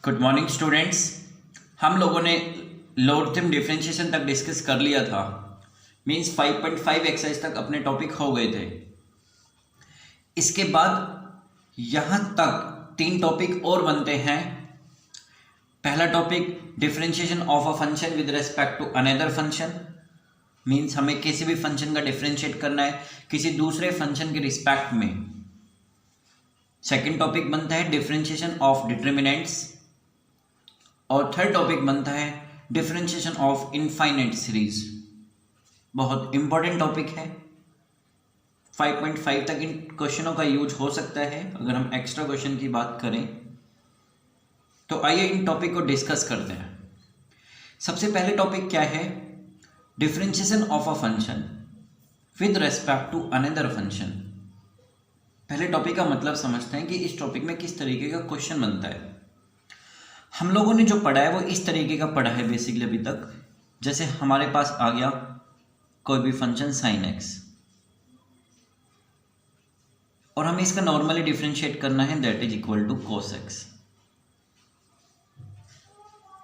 Good morning students. हम लोगों ने लोगरिथम डिफरेंशिएशन तक डिस्कस कर लिया था। मींस 5.5 एक्सरसाइज तक अपने टॉपिक हो गए थे। इसके बाद यहाँ तक 3 टॉपिक और बनते हैं। पहला topic differentiation of a function with respect to another function. Means हमें किसी भी फंक्शन का डिफरेंशिएट करना है किसी दूसरे फंक्शन के रिस्पेक्ट में। सेकेंड टॉपिक बनता है डिफरेंशिएशन ऑफ डिटर्मिनेंट्स। और थर्ड टॉपिक बनता है डिफरेंशिएशन ऑफ इनफाइनाइट सीरीज। बहुत इंपॉर्टेंट टॉपिक है। 5.5 तक इन क्वेश्चनों का यूज हो सकता है। अगर हम एक्स्ट्रा क्वेश्चन की बात करें तो आइए इन टॉपिक को डिस्कस करते हैं। सबसे पहले टॉपिक क्या है? Differentiation of a function with respect to another function. पहले टॉपिक का मतलब समझते हैं कि इस टॉपिक में किस तरीके का क्वेश्चन बनता है। हम लोगों ने जो पढ़ा है वो इस तरीके का पढ़ा है बेसिकली अभी तक। जैसे हमारे पास आ गया कोई भी फंक्शन sin x और हमें इसका नॉर्मली डिफरेंशिएट करना है, that is equal to cos x।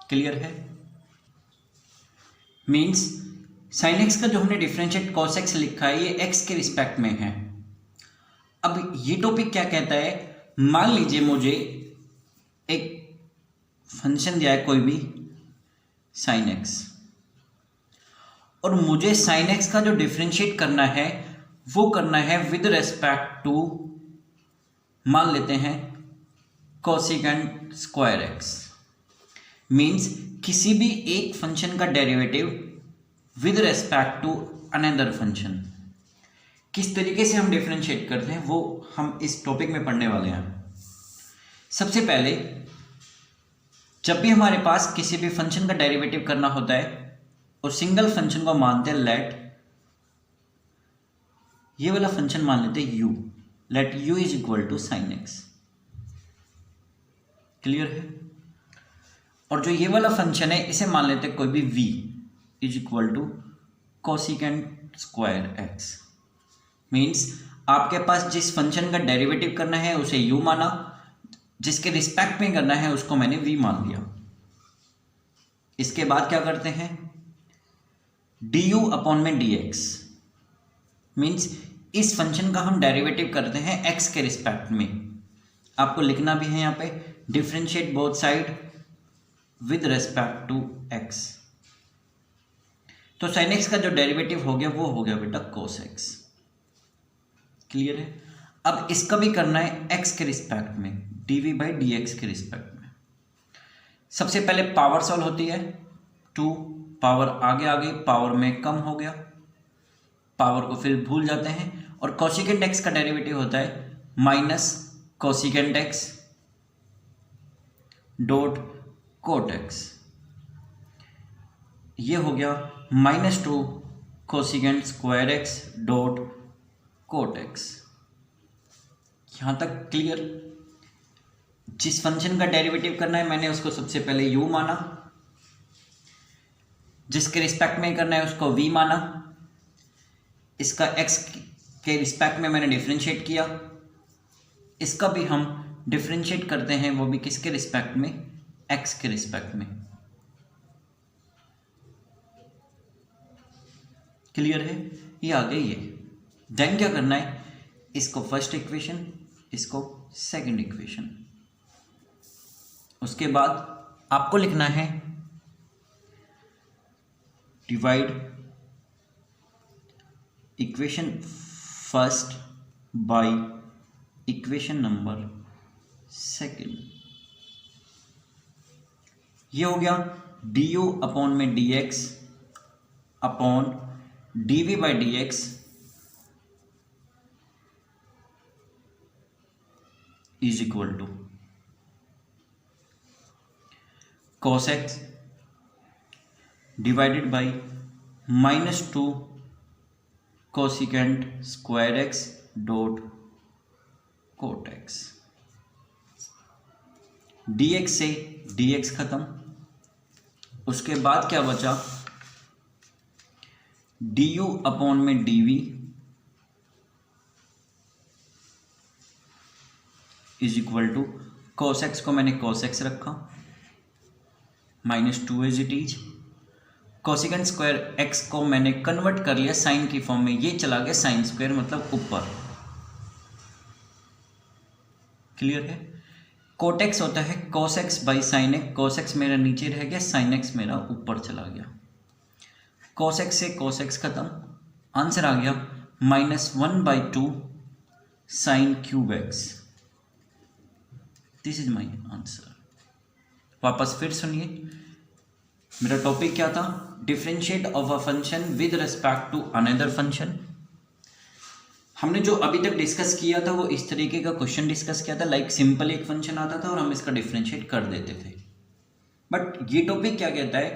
Clear है? मींस sin x का जो हमने डिफरेंशिएट cos x लिखा है ये x के रिस्पेक्ट में है। अब ये टॉपिक क्या कहता है? मान लीजिए मुझे एक फंक्शन दिया है कोई भी sin x और मुझे sin x का जो डिफरेंशिएट करना है वो करना है विद रेस्पेक्ट टू, मान लेते हैं कोसेकेंट स्क्वायर x। मींस किसी भी एक फंक्शन का derivative with respect to another function. किस तरीके से हम डिफरेंशिएट करते हैं वो हम इस टॉपिक में पढ़ने वाले हैं। सबसे पहले जब भी हमारे पास किसी भी फंक्शन का डेरिवेटिव करना होता है और सिंगल फंक्शन को मानते हैं लेट, ये वाला फंक्शन मान लेते हैं u, let u is equal to sin x। Clear है? और जो ये वाला फंक्शन है इसे मान लेते हैं कोई भी v is equal to cosecant square x। Means आपके पास जिस फंक्शन का डेरिवेटिव करना है उसे u माना, जिसके रिस्पेक्ट में करना है उसको मैंने v मान लिया। इसके बाद क्या करते हैं? du अपॉन में dx। मीन्स इस फंक्शन का हम डेरिवेटिव करते हैं x के रिस्पेक्ट में। आपको लिखना भी है यहाँ पे differentiate both side with respect to x। तो sin x का जो डेरिवेटिव हो गया वो हो गया बेटा cos x। क्लियर है? अब इसका भी करना है x के रिस्पेक्ट में, dv बाई dx के रिस्पेक्ट में। सबसे पहले पावर सॉल्व होती है, 2 पावर आगे आ गई, पावर में कम हो गया, पावर को फिर भूल जाते हैं। और कोसेकेंट x का डेरिवेटिव होता है minus cosecant x dot cot x। ये हो गया -2 cosecant square x dot cot x। यहां तक क्लियर? जिस फंक्शन का डेरिवेटिव करना है मैंने उसको सबसे पहले u माना, जिसके रिस्पेक्ट में करना है उसको v माना, इसका x के रिस्पेक्ट में मैंने डिफरेंशिएट किया, इसका भी हम डिफरेंशिएट करते हैं वो भी किसके रिस्पेक्ट में? x के रिस्पेक्ट में। क्लियर है? ये आ गई ये। देन क्या करना है? इसको फर्स्ट इक्वेशन, इसको सेकंड इक्वेशन। उसके बाद आपको लिखना है divide equation first by equation number second. ये हो गया du अपॉन में dx upon dv by dx is equal to cos x divided by -2 cosecant square x dot cot x। dx से dx खत्म। उसके बाद क्या बचा? du अपॉन में dv is equal to cos x को मैंने cos x रखा -2 as it is. Cosecant square x को मैंने कन्वर्ट कर लिया साइन की फॉर्म में, ये चला गया साइन स्क्वायर मतलब ऊपर। क्लियर है। कोट एक्स होता है cos x by sine x, cos x मेरा नीचे रह गया, साइन एक्स मेरा ऊपर चला गया। कोस एक्स से कोस एक्स खत्म, आंसर आ गया -1/2 sine cube x. This is my answer. वापस फिर सुनिए, मेरा टॉपिक क्या था? Differentiate of a function with respect to another function. हमने जो अभी तक डिस्कस किया था वो इस तरीके का क्वेश्चन डिस्कस किया था, लाइक सिंपल एक फंक्शन आता था और हम इसका डिफरेंशिएट कर देते थे। बट ये टॉपिक क्या कहता है?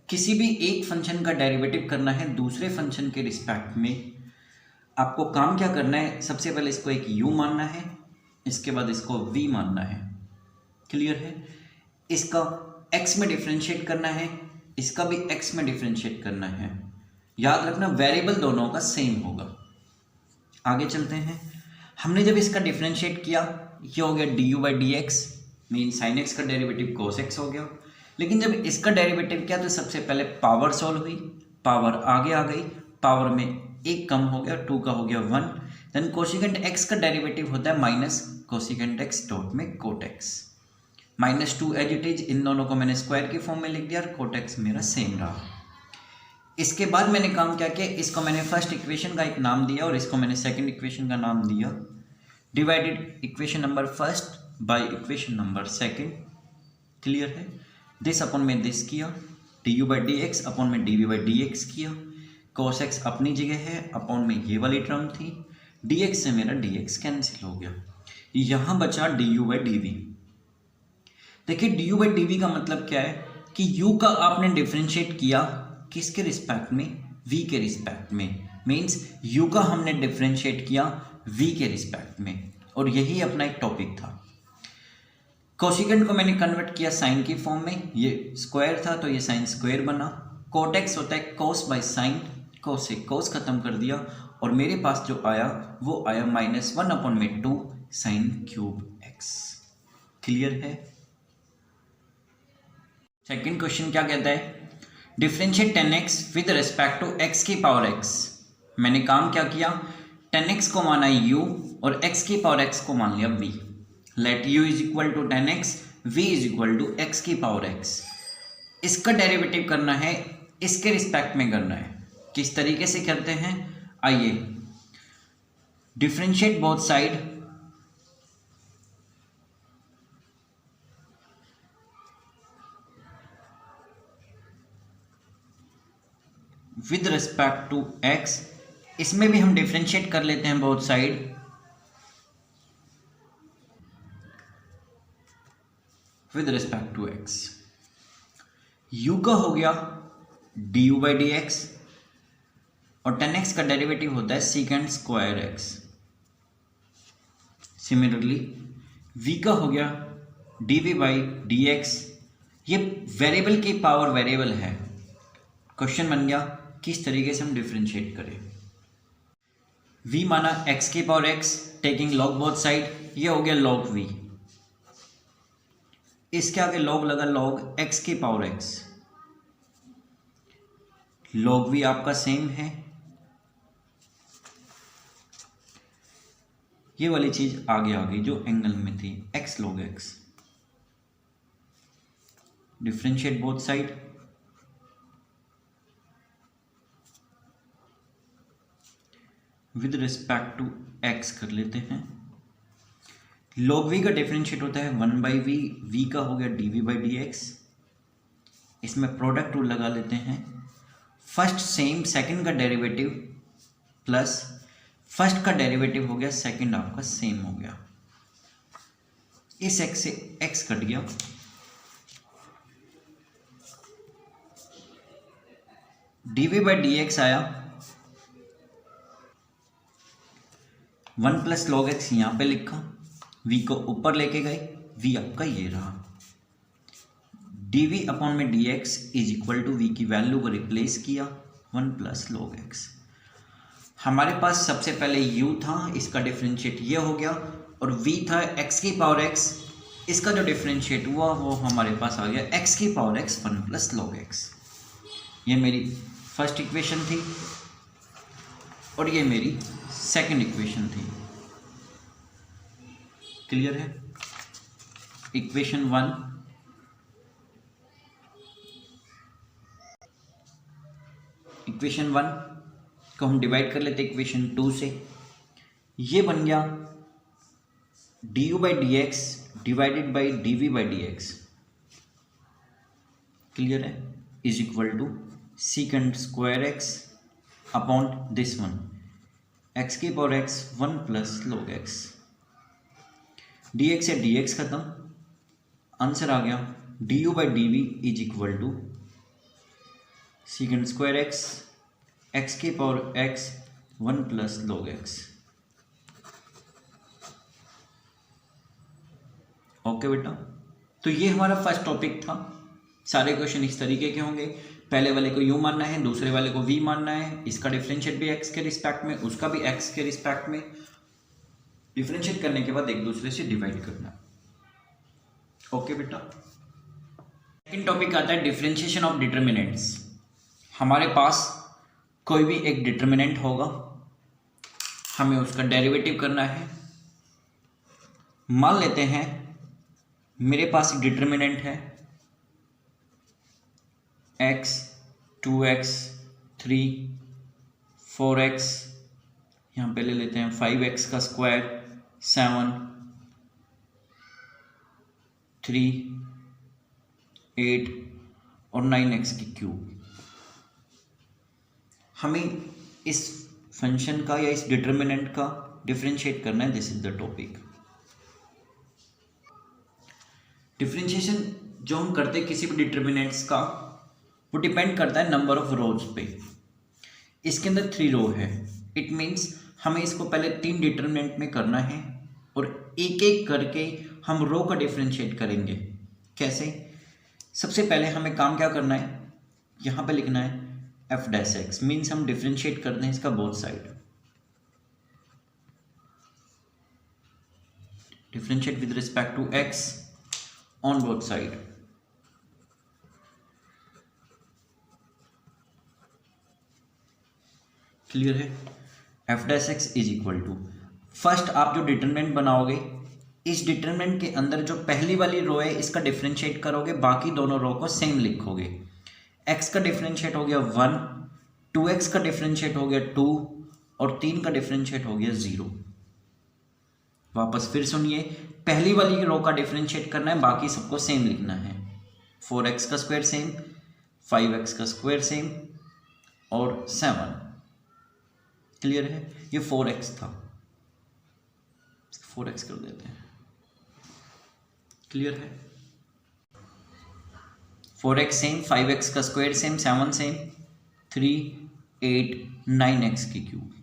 किसी भी एक फंक्शन का डेरिवेटिव करना है दूसरे फंक्शन के रिस्पेक्ट में, आपको काम क्या करना है? सबसे पहले इसको एक u मानना है, इसके बाद इसको v मानना है। क्लियर है। इसका x में डिफरेंशिएट करना है, इसका भी x में डिफरेंशिएट करना है। याद रखना वेरिएबल दोनों का सेम होगा। आगे चलते हैं। हमने जब इसका डिफरेंशिएट किया, ये हो गया du/dx, मीन साइन एक्स का डेरिवेटिव cos x हो गया। लेकिन जब इसका डेरिवेटिव किया तो सबसे पहले पावर सॉल्व हुई, पावर आगे आ गई, पावर में एक कम हो गया, 2 का हो गया 1। देन कोसेकेंट x का डेरिवेटिव होता है माइनस कोसेकेंट x डॉट में cot x। -2 as it is, इन दोनों को मैंने स्क्वायर की फॉर्म में लिख दिया और कोट x मेरा सेम रहा। इसके बाद मैंने काम क्या किया? इसको मैंने फर्स्ट इक्वेशन का एक नाम दिया और इसको मैंने सेकंड इक्वेशन का नाम दिया। Divided equation number first by equation number second. Clear है। दिस अपॉन में दिस किया, du/dx अपॉन में dv/dx किया। cos x अपनी जगह है, अपॉन में ये वाली टर्म थी, dx से मेरा dx कैंसिल हो गया, यहाँ बचा du/dv। देखिए du/dv का मतलब क्या है कि u का आपने डिफरेंशिएट किया किसके रिस्पेक्ट में? v के रिस्पेक्ट में। मीन्स u का हमने डिफरेंशिएट किया v के रिस्पेक्ट में, और यही अपना एक टॉपिक था। कोसेकेंट को मैंने कन्वर्ट किया साइन की फॉर्म में, ये स्क्वायर था तो ये साइन स्क्वायर बना। कोट एक्स होता है कोस बाय साइन, कोस से कोस खत्म कर दिया और मेरे पास जो आया वो आया -1/2 साइन क्यूब एक्स। क्लियर है। सेकंड क्वेश्चन क्या कहता है? Differentiate 10x with respect to x की पावर x। मैंने काम क्या किया? 10x को माना u और x की पावर x को मान लिया v। Let u is equal to 10x, v is equal to x की पावर x। इसका डेरिवेटिव करना है, इसके रिस्पेक्ट में करना है। किस तरीके से करते हैं? आइए, differentiate both side, with respect to x। इसमें भी हम डिफरेंशिएट कर लेते हैं both side, with respect to x। u का हो गया du/dx और 10x का डेरिवेटिव होता है second square x। Similarly v का हो गया dv/dx। ये वेरिएबल की पावर वेरिएबल है। क्वेश्चन बन गया किस तरीके से हम डिफरेंशिएट करें। v माना x की power x, taking log both side, ये हो गया log v। इसके आगे लॉग लगा log x की पावर x। log v आपका सेम है, ये वाली चीज आगे आ गई जो एंगल में थी, x log x। Differentiate both side, with respect to x कर लेते हैं। log v का डिफरेंशिएट होता है 1/v, v का हो गया dv/dx। इसमें प्रोडक्ट रूल लगा लेते हैं। फर्स्ट सेम, सेकंड का डेरिवेटिव प्लस फर्स्ट का डेरिवेटिव हो गया, सेकंड आपका सेम हो गया। इस x से x कट गया, dv/dx आया 1 + log x, यहाँ पे लिखा, v को ऊपर लेके गए, v आपका ये रहा। dv/dx is equal to v की वैल्यू को रिप्लेस किया 1 + log x। हमारे पास सबसे पहले u था, इसका डिफरेंशिएट ये हो गया, और v था x की पावर x, इसका जो डिफ्रेंशिएट हुआ वो हमारे पास आ गया एक्स की power x 1 plus log x. ये मेरी फर्स्ट इक्वेशन थी और ये मेरी सेकंड इक्वेशन थी। क्लियर है? इक्वेशन 1 को हम डिवाइड कर लेते इक्वेशन 2 से। ये बन गया du by D X divided by D V by D X. Clear है? Is equal to secant square x upon this one x की power x 1 plus log x. D X से D X खत्म, answer आ गया D U by D V is equal to secant square x की power x 1 plus log x. Okay बेटा, तो ये हमारा फर्स्ट टॉपिक था। सारे क्वेश्चन इस तरीके के होंगे, पहले वाले को यू मानना है, दूसरे वाले को वी मानना है, इसका डिफरेंशिएट भी एक्स के रिस्पेक्ट में, उसका भी एक्स के रिस्पेक्ट में। डिफरेंशिएट करने के बाद एक दूसरे से डिवाइड करना। ओके बेटा, सेकंड टॉपिक आता है डिफरेंशिएशन ऑफ डिटर्मिनेंट्स। हमारे पास कोई भी एक डिटर्मिनेंट होगा, हमें उसका डेरिवेटिव करना है। मान लेते हैं मेरे पास एक डिटर्मिनेंट है x 2x 3 4x, यहाँ पे ले लेते हैं 5x का स्क्वायर 7 3 8 और 9x की क्यूब। हमें इस फंक्शन का या इस डिटर्मिनेंट का डिफरेंशिएट करना है। This is the topic. Differentiation जो हम करते हैं किसी भी डिटर्मिनेंट्स का, वो डिपेंड करता है नंबर ऑफ रोज पे। इसके अंदर 3 रो है, इट मीन्स हमें इसको पहले 3 डिटर्मिनेंट में करना है और एक एक करके हम रो का डिफरेंशिएट करेंगे। कैसे? सबसे पहले हमें काम क्या करना है, यहाँ पे लिखना है एफ डैश एक्स, मीन्स हम डिफरेंशिएट करते हैं इसका both side. Differentiate with respect to x on both side. Clear है? F dash x is equal to, first आप जो डिटरमिनेंट बनाओगे, इस डिटरमिनेंट के अंदर जो पहली वाली रो है इसका डिफरेंशिएट करोगे, बाकी दोनों रो को सेम लिखोगे। x का डिफरेंशिएट हो गया 1, 2x का डिफरेंशिएट हो गया 2 और 3 का डिफरेंशिएट हो गया 0। वापस फिर सुनिए, पहली वाली रो का डिफरेंशिएट करना है, बाकी सबको सेम लिखना है। 4x का स्क्वायर सेम, 5x का स्क्वायर सेम और 7। क्लियर है? ये 4x था, 4x कर देते हैं। क्लियर है? 4x सेम, 5x का स्क्वायर सेम, 7 सेम, 3 8 9x की cube.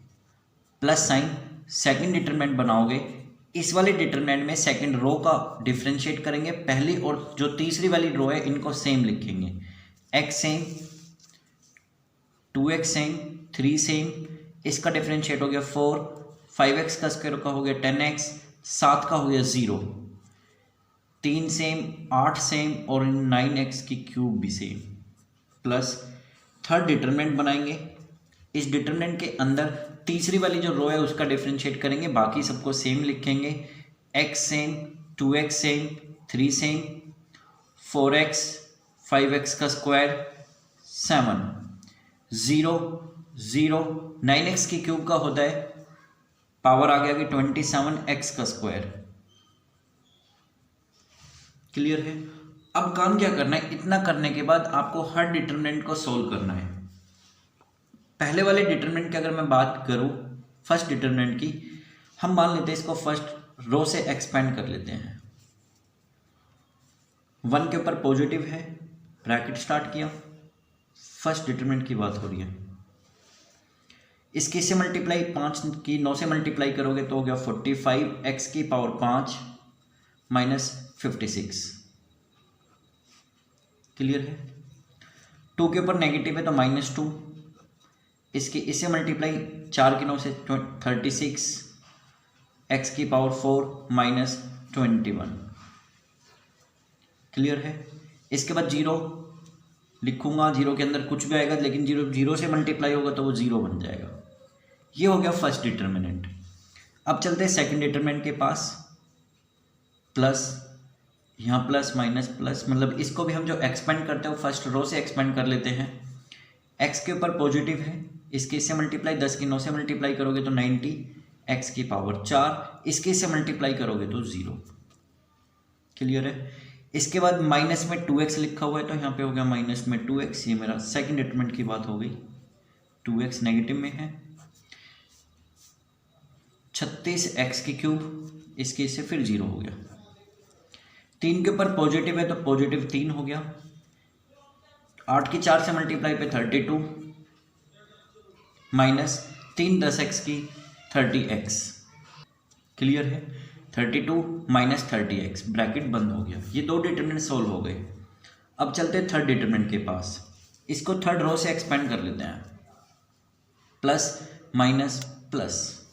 Plus sign second determinant बनाओगे, इस वाले डिटरमिनेंट में सेकंड रो का डिफरेंशिएट करेंगे, पहली और जो तीसरी वाली रो है इनको सेम लिखेंगे। x same, 2x same, 3 same, इसका डिफरेंशिएट हो गया 4, 5x का स्क्वायर का हो गया 10x, 7 का हो गया 0, 3 सेम, 8 सेम और 9x की क्यूब भी सेम। प्लस थर्ड डिटरमिनेंट बनाएंगे, इस डिटरमिनेंट के अंदर तीसरी वाली जो रो है उसका डिफरेंशिएट करेंगे, बाकी सबको सेम लिखेंगे। x same, 2x same, 3 same, 4x, 5x का स्क्वायर 7, 0 0, 9x की क्यूब का होता है, पावर आ गया कि 27x का स्क्वायर। क्लियर है? अब काम क्या करना है, इतना करने के बाद आपको हर डिटरमिनेंट को सोल्व करना है। पहले वाले डिटरमिनेंट की अगर मैं बात करूं, फर्स्ट डिटरमिनेंट की, हम मान लेते हैं इसको फर्स्ट रो से एक्सपेंड कर लेते हैं। 1 के ऊपर पॉजिटिव है, ब्रैकेट स्टार्ट किया, फर्स्ट डिटरमिनेंट की बात हो रही है। इसकी से मल्टीप्लाई 5 की 9 से मल्टीप्लाई करोगे तो हो गया 45 x की पावर 5 माइनस 56। क्लियर है? 2 के ऊपर नेगेटिव है तो -2, इसकी इससे मल्टीप्लाई 4 की 9 से 36 x की पावर 4 माइनस 21। क्लियर है। इसके बाद जीरो लिखूंगा, जीरो के अंदर कुछ भी आएगा लेकिन जीरो जीरो से मल्टीप्लाई होगा तो वो जीरो बन जाएगा। ये हो गया फर्स्ट डिटर्मिनेंट। अब चलते हैं सेकंड डिटर्मिनेंट के पास। प्लस, यहाँ प्लस माइनस प्लस, मतलब इसको भी हम जो एक्सपेंड करते हैं वो फर्स्ट रो से एक्सपेंड कर लेते हैं। एक्स के ऊपर पॉजिटिव है, इसके इससे मल्टीप्लाई 10 की 9 से मल्टीप्लाई करोगे तो 90, एक्स की पावर 4, इसके इससे मल्टीप्लाई करोगे तो 0। क्लियर है। इसके बाद माइनस में 2x लिखा हुआ है तो यहाँ पे हो गया माइनस में 2x। ये मेरा सेकंड डिटरमिनेंट की बात हो गई। 2x नेगेटिव में है। 36x की क्यूब, इसके इससे फिर 0 हो गया। 3 के ऊपर पॉजिटिव है तो पॉजिटिव 3 हो गया। 8 की 4 से मल्टीप्लाई पे 32 माइनस 3 10x की 30x। क्लियर है। 32 माइनस 30x, ब्रैकेट बंद हो गया। ये दो डिटरमिनेंट सोल्व हो गए। अब चलते हैं थर्ड डिटरमिनेंट के पास। इसको थर्ड रो से एक्सपेंड कर लेते हैं। प्लस माइनस प्लस,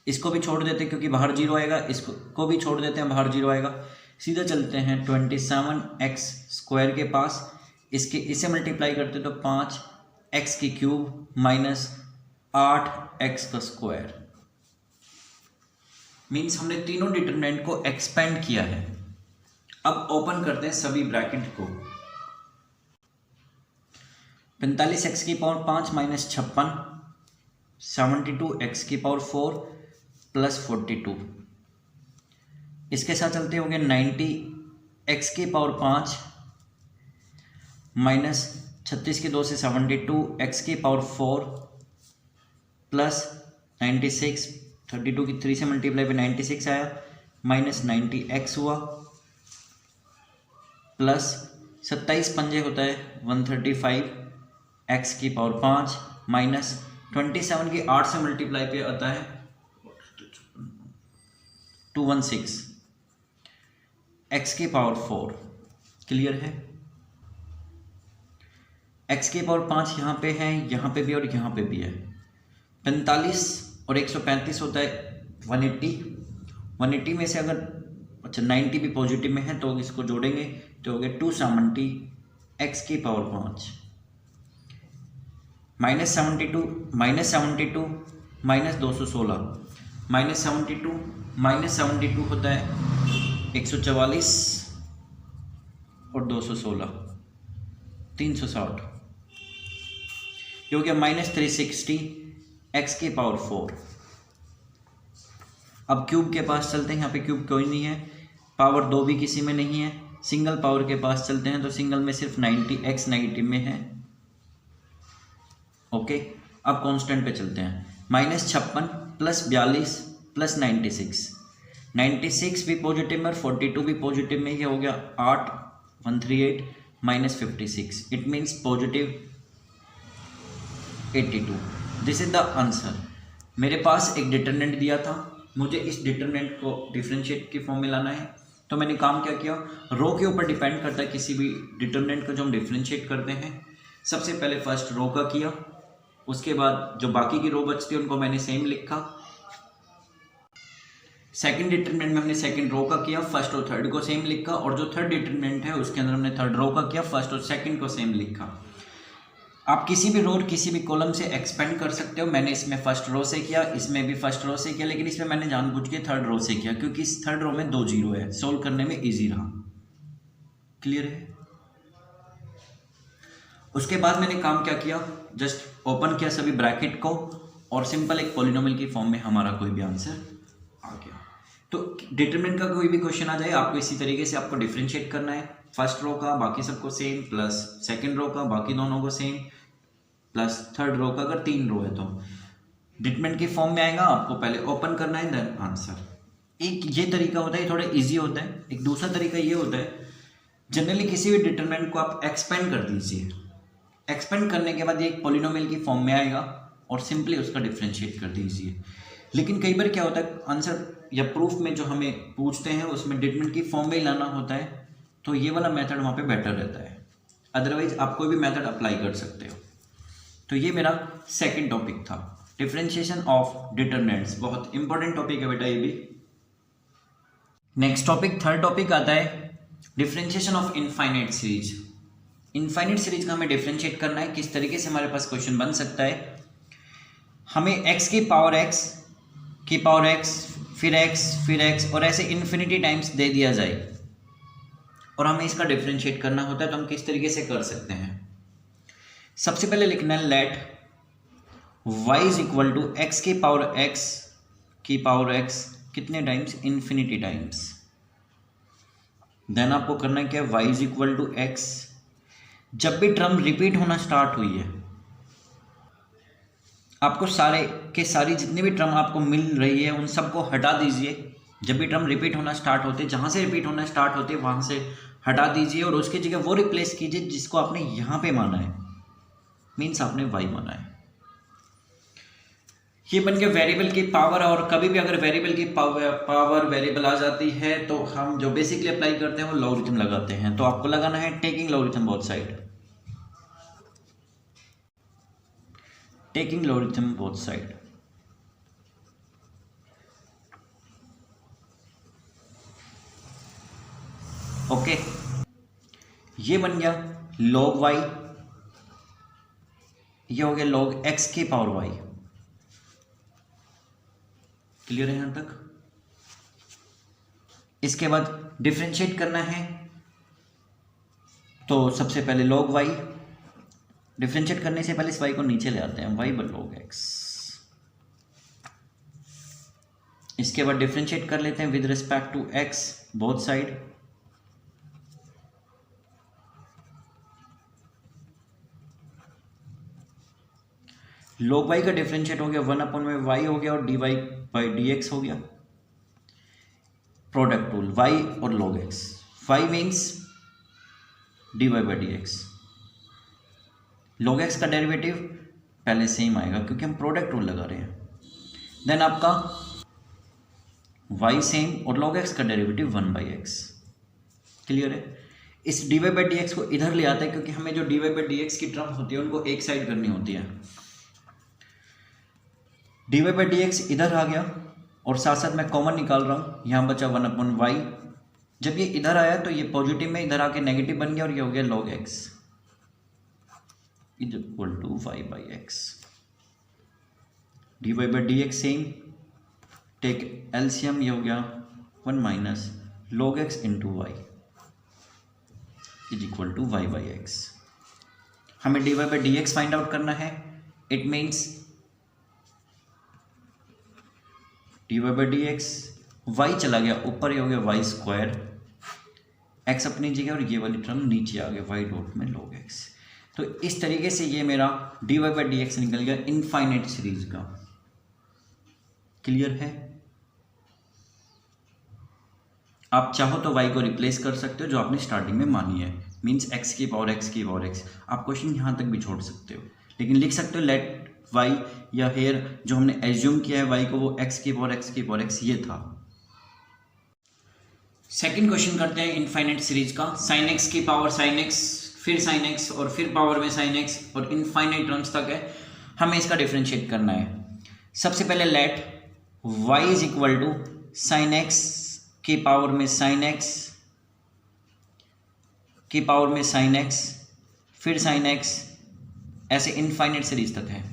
इसको भी छोड़ देते हैं क्योंकि बाहर 0 आएगा, इसको भी छोड़ देते हैं, बाहर 0 आएगा। सीधा चलते हैं 27x स्क्वायर के पास। इसके इससे मल्टीप्लाई करते तो 5x की क्यूब माइनस 8x का स्क्वायर। मीन्स हमने तीनों डिटरमिनेंट को एक्सपेंड किया है। अब ओपन करते हैं सभी ब्रैकेट को। 45x की पावर 5 माइनस 56, 72x की पावर 4 प्लस 42। इसके साथ चलते होंगे 90x की पावर 5 माइनस 36 की 2 से 72, x की पावर 4 प्लस 96, 32 की 3 से मल्टीप्लाई पे 96 आया, माइनस 90x हुआ, प्लस 27 पंजे होता है 135, x की पावर 5 माइनस 27 की 8 से मल्टीप्लाई पे आता है 216, x की पावर 4। क्लियर है। x की पावर 5 यहाँ पे है, यहाँ पे भी और यहाँ पे भी है। 45 और 135 होता है 180। 180 में से अगर 90 भी पॉजिटिव में है तो इसको जोड़ेंगे तो हो गया 270 x की पावर 5 माइनस 72 माइनस 216 माइनस 72 होता है 144 और 216 360। ये हो गया माइनस 360 x की पावर 4। अब क्यूब के पास चलते हैं। यहाँ पे क्यूब कोई नहीं है, पावर 2 भी किसी में नहीं है। सिंगल पावर के पास चलते हैं तो सिंगल में सिर्फ 90, x नेगेटिव में है। ओके, अब कांस्टेंट पे चलते हैं। माइनस 56 प्लस 42 प्लस 96 भी पॉजिटिव में और 42 भी पॉजिटिव में। ये हो गया 8 138 minus 56। It means positive 82। This is the answer. मेरे पास एक डिटरमिनेंट दिया था, मुझे इस डिटरमिनेंट को डिफरेंशिएट की फॉर्म में लाना है। तो मैंने काम क्या किया, रो के ऊपर डिपेंड करता है किसी भी डिटरमिनेंट को जो हम डिफरेंशिएट करते हैं। सबसे पहले फर्स्ट रो का किया, उसके बाद जो बाकी की रो बचती है उनको मैंने सेम लिखा। सेकंड डिटरमिनेंट में हमने सेकंड रो का किया, फर्स्ट और थर्ड को सेम लिखा। और जो थर्ड डिटरमिनेंट है उसके अंदर हमने थर्ड रो का किया, फर्स्ट और सेकंड को सेम लिखा। आप किसी भी रो और किसी भी कॉलम से एक्सपेंड कर सकते हो। मैंने इसमें फर्स्ट रो से किया, इसमें भी फर्स्ट रो से किया, लेकिन इसमें मैंने जानबूझ के थर्ड रो से किया क्योंकि इस थर्ड रो में 2 जीरो है, सोल्व करने में इजी रहा। क्लियर है। उसके बाद मैंने काम क्या किया, जस्ट ओपन किया सभी ब्रैकेट को और सिंपल एक पॉलिनोमियल की फॉर्म में हमारा कोई भी आंसर आ गया। तो डिटरमिनेंट का कोई भी क्वेश्चन आ जाए, आपको इसी तरीके से आपको डिफरेंशिएट करना है। फर्स्ट रो का बाकी सबको सेम, प्लस सेकंड रो का बाकी दोनों को सेम, प्लस थर्ड रो का अगर 3 रो है तो डिटरमिनेंट की फॉर्म में आएगा। आपको पहले ओपन करना है देन आंसर। एक ये तरीका होता है, थोड़ा इजी होता है। एक दूसरा तरीका ये होता है, जनरली किसी भी डिटरमिनेंट को आप एक्सपेंड कर दीजिए। एक्सपेंड करने के बाद ये एक पॉलिनोमियल की फॉर्म में आएगा और सिंपली उसका डिफरेंशिएट कर दीजिए। लेकिन कई बार क्या होता है, आंसर या प्रूफ में जो हमें पूछते हैं उसमें डिटरमिनेंट की फॉर्म में ही लाना होता है, तो ये वाला मेथड वहाँ पे बेटर रहता है। अदरवाइज आप कोई भी मेथड अप्लाई कर सकते हो। तो ये मेरा सेकंड टॉपिक था, डिफरेंशिएशन ऑफ डिटरमिनेंट्स। बहुत इंपॉर्टेंट टॉपिक है बेटा ये भी। नेक्स्ट टॉपिक, थर्ड टॉपिक आता है differentiation of infinite series. Infinite series का हमें डिफरेंशिएट करना है। किस तरीके से हमारे पास क्वेश्चन बन सकता है, हमें x की पावर x फिर x और ऐसे इन्फिनिटी टाइम्स दे दिया जाए और हमें इसका डिफरेंशिएट करना होता है। तो हम किस तरीके से कर सकते हैं, सबसे पहले लिखना है let y is equal to x की पावर x कितने टाइम्स, इन्फिनिटी टाइम्स। देन आपको करना है क्या, y is equal to x. जब भी टर्म रिपीट होना स्टार्ट हुई है, आपको सारी जितनी भी टर्म आपको मिल रही है उन सबको हटा दीजिए। जब भी टर्म रिपीट होना स्टार्ट होते, जहाँ से रिपीट होना स्टार्ट होते वहाँ से हटा दीजिए और उसकी जगह वो रिप्लेस कीजिए जिसको आपने यहाँ पे माना है, मीन्स आपने y माना है। ये बन गया वेरिएबल की पावर। और कभी भी अगर वेरिएबल की पावर वेरिएबल आ जाती है तो हम जो बेसिकली अप्लाई करते हैं वो लॉगरिथम लगाते हैं। तो आपको लगाना है taking logarithm both side, taking logarithm both side. Okay, ये बन गया log y, ये हो गया log x की पावर y। क्लियर है यहां तक। इसके बाद डिफरेंशिएट करना है, तो सबसे पहले log y, डिफरेंशिएट करने से पहले इस y को नीचे ले आते हैं, y बन log x। इसके बाद डिफरेंशिएट कर लेते हैं विद रिस्पेक्ट टू x बोथ साइड। log y का डिफरेंशिएट हो गया 1/y हो गया और dy बाई dx हो गया। प्रोडक्ट रूल y और log x, y means dy by dx। log x का डेरिवेटिव पहले सेम आएगा क्योंकि हम प्रोडक्ट रूल लगा रहे हैं। देन आपका y सेम और log x का डेरिवेटिव 1/x। क्लियर है। इस dy बाई dx को इधर ले आता है क्योंकि हमें जो dy बाई dx की टर्म होती है उनको एक साइड करनी होती है। dy बाई dx इधर आ गया और साथ साथ मैं कॉमन निकाल रहा हूँ, यहाँ बचा 1/y। जब ये इधर आया तो ये पॉजिटिव में इधर आके नेगेटिव बन गया और ये हो गया log x is equal to y/x। dy by dx same, take LCM, ये हो गया 1 minus log x into y is equal to y/x। हमें dy by dx find out करना है। It means dy by dx, y चला गया ऊपर, ये हो गया y स्क्वायर, x अपनी जगह और ये वाली टर्म नीचे आ गया y डॉट में log x। तो इस तरीके से ये मेरा dy बाई dx निकल गया इनफाइनाइट सीरीज का। क्लियर है। आप चाहो तो y को रिप्लेस कर सकते हो जो आपने स्टार्टिंग में मानी है, मीन्स x की पावर x। आप क्वेश्चन यहाँ तक भी छोड़ सकते हो, लेकिन लिख सकते हो लेट y, या हेयर जो हमने एज्यूम किया है y को वो x की पावर x ये था। सेकंड क्वेश्चन करते हैं इनफाइनाइट सीरीज का। sin x की पावर sin x, फिर sin x और फिर पावर में sin x और इनफाइनाइट टर्म्स तक है। हमें इसका डिफरेंशिएट करना है। सबसे पहले let y is equal to sin x की पावर में sin x की पावर में sin x फिर sin x, ऐसे इनफाइनाइट सीरीज तक है।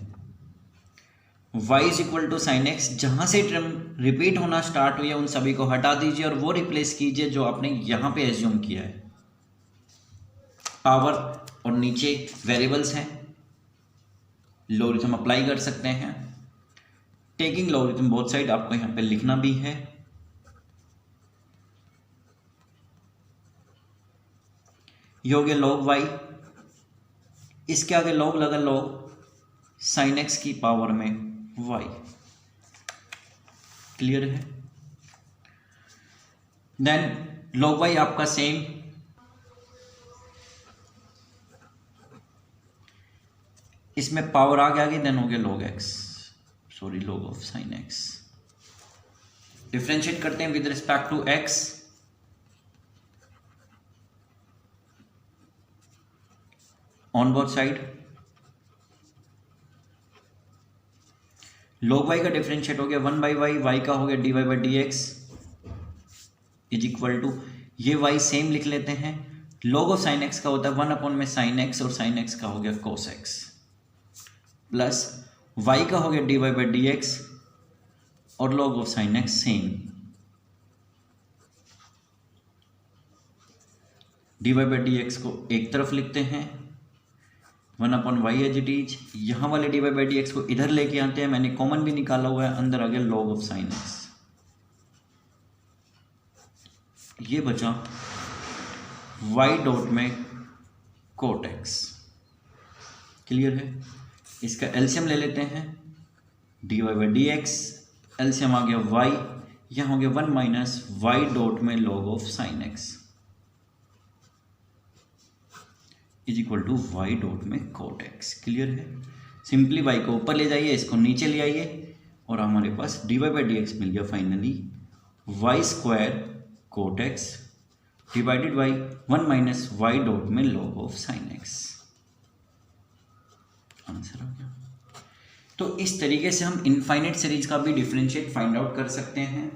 y is equal to sine x, जहाँ से टर्म रिपीट होना स्टार्ट हुई है उन सभी को हटा दीजिए और वो रिप्लेस कीजिए जो आपने यहाँ पे एज्यूम किया है। पावर और नीचे वेरिएबल्स हैं, लॉगरिथम अप्लाई कर सकते हैं। टेकिंग लॉगरिथम बोथ साइड आपको यहाँ पे लिखना भी है। ये हो गया log y, इसके आगे log लगा log साइन एक्स की पावर में y। क्लियर है। देन log y आपका सेम, इसमें पावर आ गया, देन हो गया log x, sorry log of sine x। Differentiate करते हैं with respect to x। On both side log y का डिफरेंशिएट हो गया 1/y, y का हो गया dy by dx is equal to, ये y सेम लिख लेते हैं। log ऑफ साइन एक्स का होता है 1 अपॉन में साइन एक्स, और साइन एक्स का हो गया कोस एक्स, प्लस y का हो गया dy बाई डी एक्स, और log of sine x same, dy by D x को एक तरफ लिखते हैं, 1 upon y as it is. यहाँ वाले dy बाई डी एक्स को इधर लेके आते हैं, मैंने कॉमन भी निकाला हुआ है, अंदर आ गया log ऑफ साइन एक्स। ये बचा y डॉट में कोट एक्स। क्लियर है? इसका एलसीएम ले लेते हैं, dy by D X, LCM आ गया y, यहाँ हो गया 1 माइनस वाई डॉट में log of sine x is equal to y dot में कोट एक्स। क्लियर है? सिंपली y को ऊपर ले जाइए, इसको नीचे ले आइए, और हमारे पास dy बाई डी एक्स मिल गया finally y square cot x divided by 1 minus y dot में log of sine x. Answer आ गया। तो इस तरीके से हम इनफाइनाइट सीरीज का भी डिफरेंशिएट फाइंड आउट कर सकते हैं।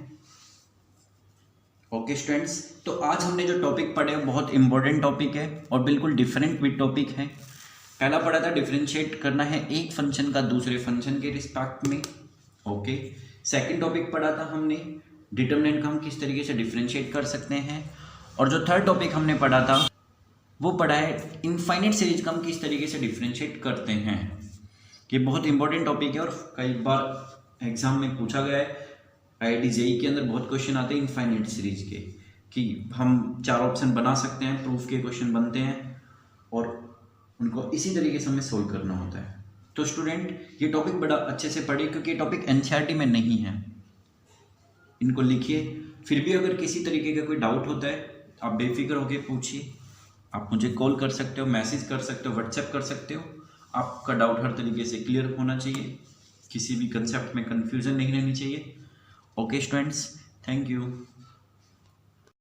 ओके स्टूडेंट्स, तो आज हमने जो टॉपिक पढ़े बहुत इंपॉर्टेंट टॉपिक है और बिल्कुल डिफरेंट भी टॉपिक है। पहला पढ़ा था डिफरेंशिएट करना है एक फंक्शन का दूसरे फंक्शन के रिस्पेक्ट में। ओके, सेकंड टॉपिक पढ़ा था हमने डिटरमिनेंट का हम किस तरीके से डिफरेंशिएट कर सकते हैं, और जो थर्ड टॉपिक हमने पढ़ा था वो पढ़ा है इनफाइनाइट सीरीज का हम किस तरीके से डिफरेंशिएट करते हैं। ये बहुत इंपॉर्टेंट टॉपिक है और कई बार एग्जाम में पूछा गया है। IIT JEE के अंदर बहुत क्वेश्चन आते हैं इनफाइनाइट सीरीज के, कि हम 4 ऑप्शन बना सकते हैं, प्रूफ के क्वेश्चन बनते हैं और उनको इसी तरीके से हमें सोल्व करना होता है। तो स्टूडेंट ये टॉपिक बड़ा अच्छे से पढ़िए, क्योंकि ये टॉपिक NCERT में नहीं है। इनको लिखिए, फिर भी अगर किसी तरीके का कोई डाउट होता है आप बेफिक्र होकर पूछिए। आप मुझे कॉल कर सकते हो, मैसेज कर सकते हो, व्हाट्सएप कर सकते हो। आपका डाउट हर तरीके से क्लियर होना चाहिए, किसी भी कंसेप्ट में कन्फ्यूज़न नहीं रहनी चाहिए। Okay students, thank you.